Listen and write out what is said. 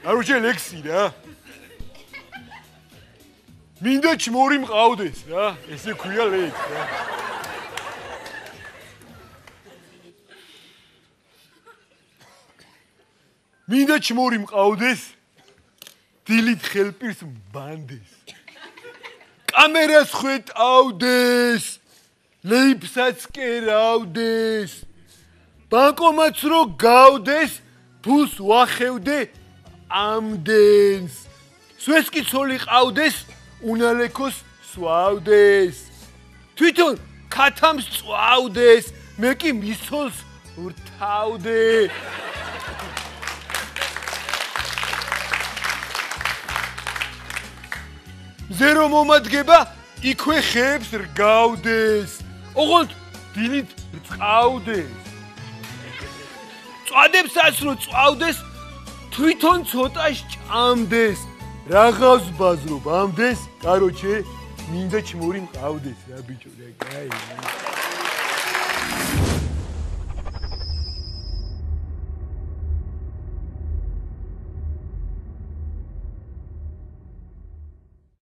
არუჩე ლექსი რა. მინდა ჩმორი მყავდეს რა. ესე ქვია ლექსი რა. მინდა ჩმორი მყავდეს. დილით ხელპირს ბანდეს. კამერას ხვეტავდეს. ლეიფსაც კერავდეს. ბანკომატს რო გავდეს, ფულს ვახევდე ამდენს. სვესკი ცოლი ყავდეს, უნალექოს სვავდეს. თვითონ ქათამს წვავდეს, მე კი მისოლს ვრთავდე. მზე რომ მომადგება, იქვე ხეებს რგავდეს. ოღონდ დილით რწყავდეს. წვადებსაც რო წვავდეს, თვითონ ცოტა სჭამდეს. რაღაც ბაზრობ ამდენს, კაროჩე, მინდა ჩმორი მყავდეს რა ბიჭო, რა კაი.